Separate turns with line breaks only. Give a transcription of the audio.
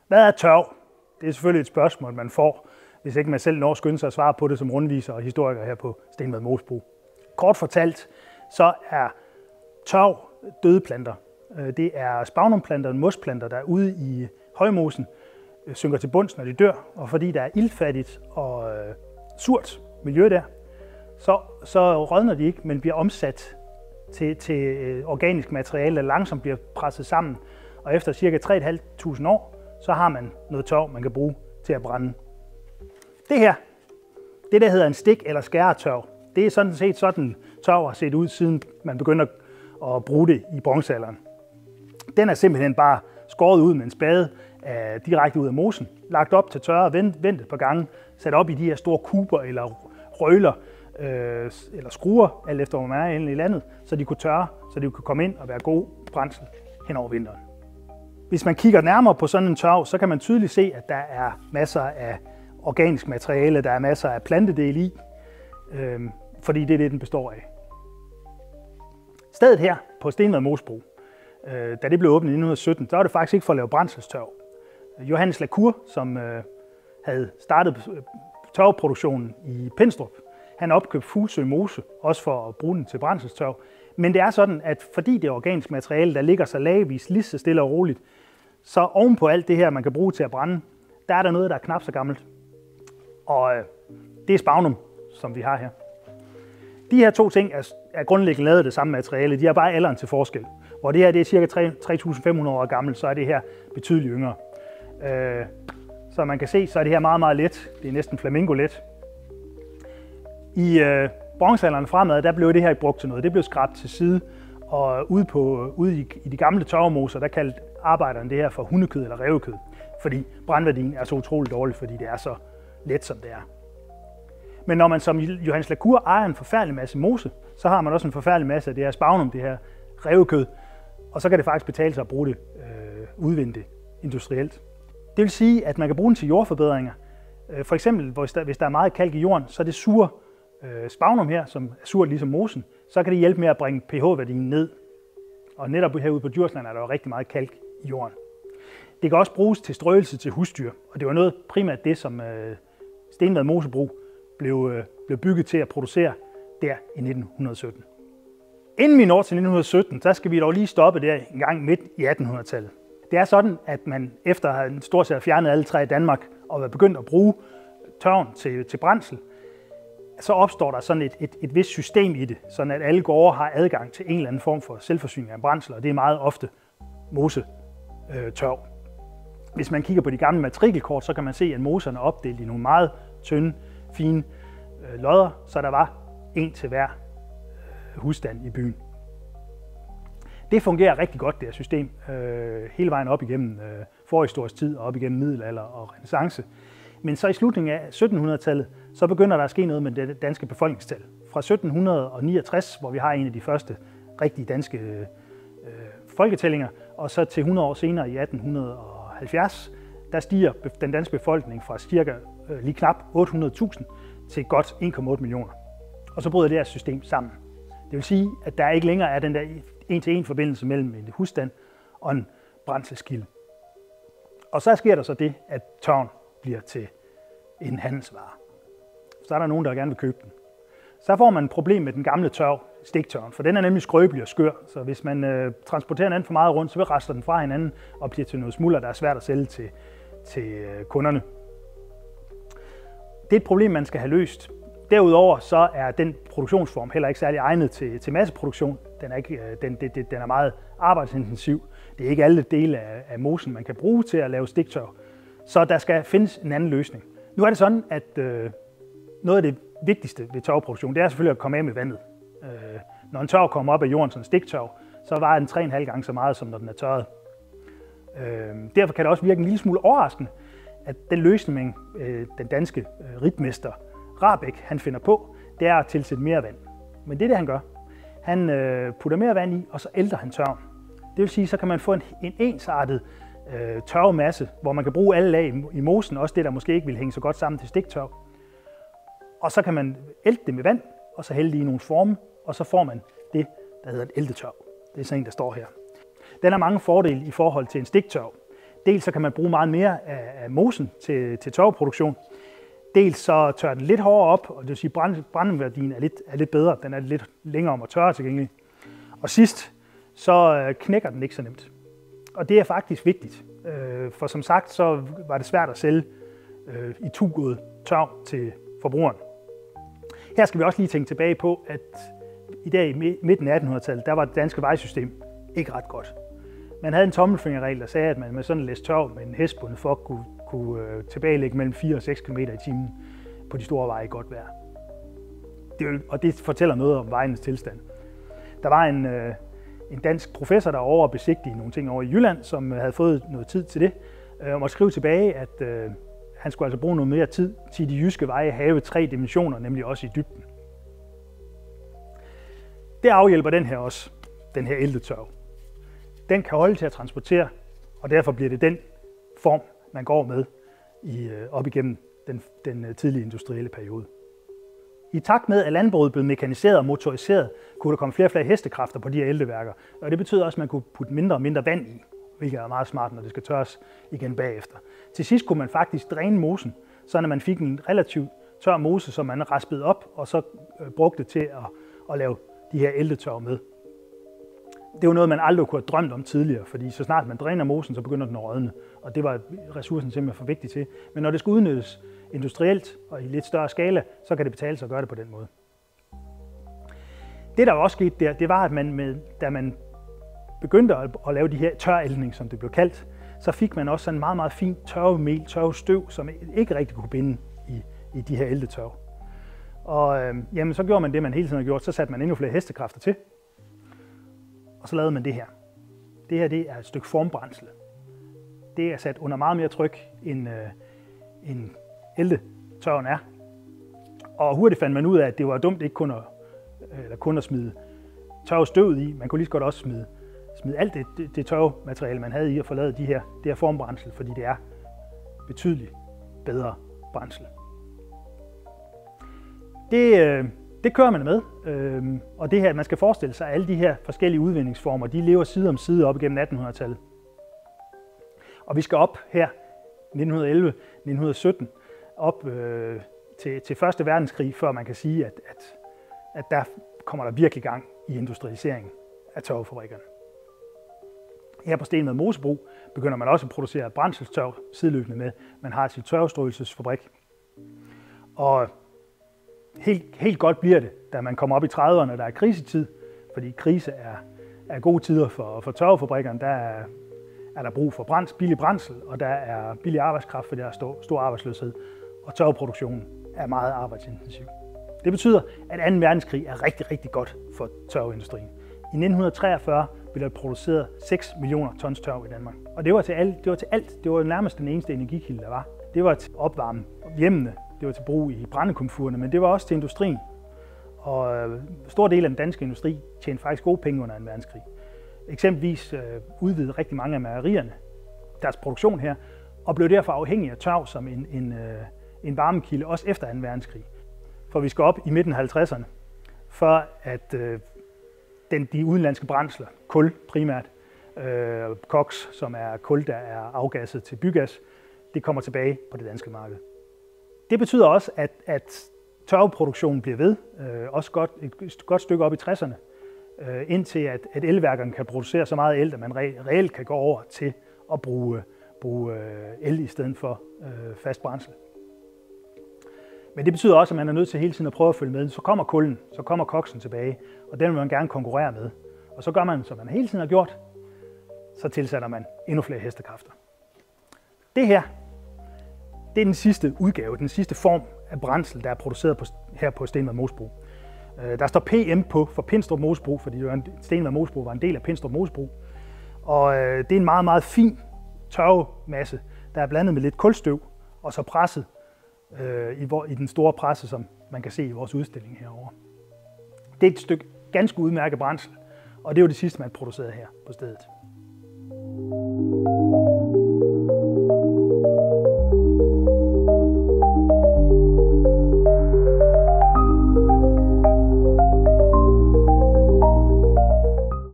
Hvad er tørv? Det er selvfølgelig et spørgsmål, man får, hvis ikke man selv når at skynde sig at svare på det som rundviser og historiker her på Stenvad Mosebro. Kort fortalt, så er tørv døde planter. Det er spagnumplanter og mosplanter, der er ude i højmosen, synker til bunds, når de dør, og fordi der er iltfattigt og surt miljø der, så rådner de ikke, men bliver omsat til organisk materiale, der langsomt bliver presset sammen. Og efter ca. 3.500 år, så har man noget tørv, man kan bruge til at brænde. Det her, det der hedder en stik- eller skæretørv, det er sådan set sådan tørv har set ud, siden man begynder at bruge det i bronzealderen. Den er simpelthen bare skåret ud med en spade direkte ud af mosen, lagt op til tørre, vendt et par gange, sat op i de her store kuber eller røgler eller skruer, alt efter hvor man er i landet, så de kunne tørre, så de kunne komme ind og være god brændsel hen over vinteren. Hvis man kigger nærmere på sådan en tørv, så kan man tydeligt se, at der er masser af organisk materiale, der er masser af plantedele i, fordi det er det, den består af. Stedet her på Stenvad Mosebro, da det blev åbnet i 1917, så var det faktisk ikke for at lave brændselstørv. Johannes Lacour, som havde startet tørveproduktionen i Pindstrup, han opkøbte Fuglsø Mose, også for at bruge den til brændselstørv. Men det er sådan, at fordi det er organisk materiale, der ligger så lagvis, lige så stille og roligt, så ovenpå alt det her, man kan bruge til at brænde, der er der noget, der er knap så gammelt. Og det er spagnum, som vi har her. De her to ting er grundlæggende lavet af det samme materiale. De har bare alderen til forskel. Hvor det her det er ca. 3.500 år gammelt, så er det her betydeligt yngre. Så man kan se, så er det her meget, meget let. Det er næsten flamingo-let. I bronzealderen fremad, der blev det her brugt til noget. Det blev skrabt til side, og ude i de gamle tørvemoser, der kaldte arbejderne det her for hundekød eller rævekød. Fordi brændværdien er så utroligt dårlig, fordi det er så let, som det er. Men når man som Johannes Lacour ejer en forfærdelig masse mose, så har man også en forfærdelig masse af det her spagnum, det her rævekød, og så kan det faktisk betale sig at bruge det, udvinde det industrielt. Det vil sige, at man kan bruge den til jordforbedringer. For eksempel, hvis der er meget kalk i jorden, så er det sure spagnum her, som er surt ligesom mosen, så kan det hjælpe med at bringe pH-værdien ned. Og netop herude på Djursland er der jo rigtig meget kalk i jorden. Det kan også bruges til strøelse til husdyr, og det var noget primært det, som Stenvad Mosebro blev bygget til at producere der i 1917. Inden vi når til 1917, så skal vi dog lige stoppe der en gang midt i 1800-tallet. Det er sådan, at man efter at have stort set fjernet alle træer i Danmark og været begyndt at bruge tørven til brændsel, så opstår der sådan et vist system i det, sådan at alle gårde har adgang til en eller anden form for selvforsyning af brændsel, og det er meget ofte mosetørv. Hvis man kigger på de gamle matrikelkort, så kan man se, at moserne er opdelt i nogle meget tynde, fine lodder, så der var en til hver husstand i byen. Det fungerer rigtig godt, det her system, hele vejen op igennem forhistorisk tid og op igennem middelalder og renæssance. Men så i slutningen af 1700-tallet, så begynder der at ske noget med det danske befolkningstal. Fra 1769, hvor vi har en af de første rigtige danske folketællinger, og så til 100 år senere i 1870, der stiger den danske befolkning fra cirka lige knap 800.000 til godt 1,8 millioner. Og så bryder det her system sammen. Det vil sige, at der ikke længere er den der en-til-en forbindelse mellem en husstand og en brændselskilde. Og så sker der så det, at tørven bliver til en handelsvare. Så er der nogen, der gerne vil købe den. Så får man et problem med den gamle tørv, stiktørven, for den er nemlig skrøbelig og skør. Så hvis man transporterer den anden for meget rundt, så vil raster den fra hinanden og bliver til noget smulder, der er svært at sælge til kunderne. Det er et problem, man skal have løst. Derudover så er den produktionsform heller ikke særlig egnet til masseproduktion. Den er meget arbejdsintensiv. Det er ikke alle dele af mosen, man kan bruge til at lave stiktørv. Så der skal findes en anden løsning. Nu er det sådan, at noget af det vigtigste ved tørveproduktion, det er selvfølgelig at komme af med vandet. Når en tørv kommer op af jorden, sådan en stiktørv, så vejer den 3,5 gange så meget, som når den er tørret. Derfor kan det også virke en lille smule overraskende, at den løsning, den danske ritmester Rahbek, han finder på, det er at tilsætte mere vand. Men det er det, han gør. Han putter mere vand i, og så ælter han tørven. Det vil sige, så kan man få en ensartet tørvemasse, hvor man kan bruge alle lag i mosen, også det, der måske ikke vil hænge så godt sammen til stiktørv. Og så kan man ælte det med vand, og så hælde det i nogle forme, og så får man det, der hedder en æltetørv. Det er sådan en, der står her. Den har mange fordele i forhold til en stiktørv. Dels så kan man bruge meget mere af mosen til tørveproduktion. Dels så tørrer den lidt hårdere op, og det vil sige, at brandværdien er lidt bedre. Den er lidt længere om at tørre tilgængelig. Og sidst, så knækker den ikke så nemt. Og det er faktisk vigtigt, for som sagt, så var det svært at sælge i tugået tørv til forbrugeren. Her skal vi også lige tænke tilbage på, at i dag i midten af 1800-tallet, der var det danske vejsystem ikke ret godt. Man havde en tommelfingerregel, der sagde, at man med sådan en læs tørv med en hestbundet fok kunne tilbagelægge mellem 4 og 6 km i timen på de store veje i godt vejr. Og det fortæller noget om vejenes tilstand. Der var en dansk professor, der var over at besigtige nogle ting over i Jylland, som havde fået noget tid til det, og måtte skrive tilbage, at han skulle altså bruge noget mere tid til de jyske veje have 3 dimensioner, nemlig også i dybden. Det afhjælper den her også, den her æltetørv. Den kan holde til at transportere, og derfor bliver det den form, man går med op igennem den tidlige industrielle periode. I takt med, at landbruget blev mekaniseret og motoriseret, kunne der komme flere og flere hestekræfter på de her ælteværker, og det betød også, at man kunne putte mindre og mindre vand i, hvilket er meget smart, når det skal tørres igen bagefter. Til sidst kunne man faktisk dræne mosen, så man fik en relativt tør mose, som man raspede op, og så brugte til at lave de her æltetørv med. Det var noget, man aldrig kunne have drømt om tidligere, fordi så snart man dræner mosen, så begynder den at rådne, og det var ressourcen simpelthen for vigtig til. Men når det skal udnyttes industrielt og i lidt større skala, så kan det betale sig at gøre det på den måde. Det, der også skete der, det var, at da man begyndte at lave de her tøræltning, som det blev kaldt, så fik man også sådan en meget, meget fint tørvemel, tørvestøv, som ikke rigtig kunne binde i de her æltetørv. Og jamen, så gjorde man det, man hele tiden har gjort, så satte man endnu flere hestekræfter til, og så lavede man det her. Det her, det er et stykke formbrændsel. Det er sat under meget mere tryk, end æltetørven er. Og hurtigt fandt man ud af, at det var dumt ikke kun at smide tørvestøvet i. Man kunne lige så godt også smide alt det tørvemateriale, man havde i at forlade det her formbrændsel, fordi det er betydeligt bedre brændsel. Det kører man med, og det her, man skal forestille sig, at alle de her forskellige udvindingsformer, de lever side om side op igennem 1800-tallet. Og vi skal op her, 1911-1917, op til Første Verdenskrig, før man kan sige, at der kommer der virkelig gang i industrialiseringen af tørvefabrikkerne. Her på Stenvad Mosebro begynder man også at producere brændselstørv sideløbende med, man har sin tørvestrøelsesfabrik. Og helt godt bliver det, da man kommer op i 30'erne, der er krisetid, fordi krise er gode tider for tørvefabrikkerne. Der er der brug for billig brændsel, og der er billig arbejdskraft, for der er stor arbejdsløshed, og tørveproduktionen er meget arbejdsintensiv. Det betyder, at 2. verdenskrig er rigtig, rigtig godt for tørveindustrien. I 1943 blev der produceret 6 millioner tons tørv i Danmark. Og det var til alt. Det var nærmest den eneste energikilde, der var. Det var til opvarme hjemmene, det var til brug i brændekomfurerne, men det var også til industrien. Og stor del af den danske industri tjente faktisk gode penge under 2. verdenskrig. Eksempelvis udvidede rigtig mange af mejerierne deres produktion her, og blev derfor afhængige af tørv som en varmekilde, også efter 2. verdenskrig. For vi skal op i midten af 50'erne, for at de udenlandske brændsler, kul primært, koks, som er kul, der er afgasset til bygas, det kommer tilbage på det danske marked. Det betyder også, at tørveproduktionen bliver ved, også et godt stykke op i 60'erne, indtil at elværkerne kan producere så meget el, at man reelt kan gå over til at bruge el i stedet for fast brændsel. Men det betyder også, at man er nødt til hele tiden at prøve at følge med. Så kommer kulden, så kommer koksen tilbage, og den vil man gerne konkurrere med. Og så gør man, som man hele tiden har gjort, så tilsætter man endnu flere hestekræfter. Det her, det er den sidste udgave, den sidste form af brændsel, der er produceret her på Stenvad Mosebro. Der står PM på for Pindstrup Mosebro, fordi Stenvad Mosebro var en del af Pindstrup Mosebro. Og det er en meget, meget fin tørvemasse, der er blandet med lidt kulstøv, og så presset i den store presse, som man kan se i vores udstilling herovre. Det er et stykke ganske udmærket brændsel, og det er jo det sidste, man producerede her på stedet.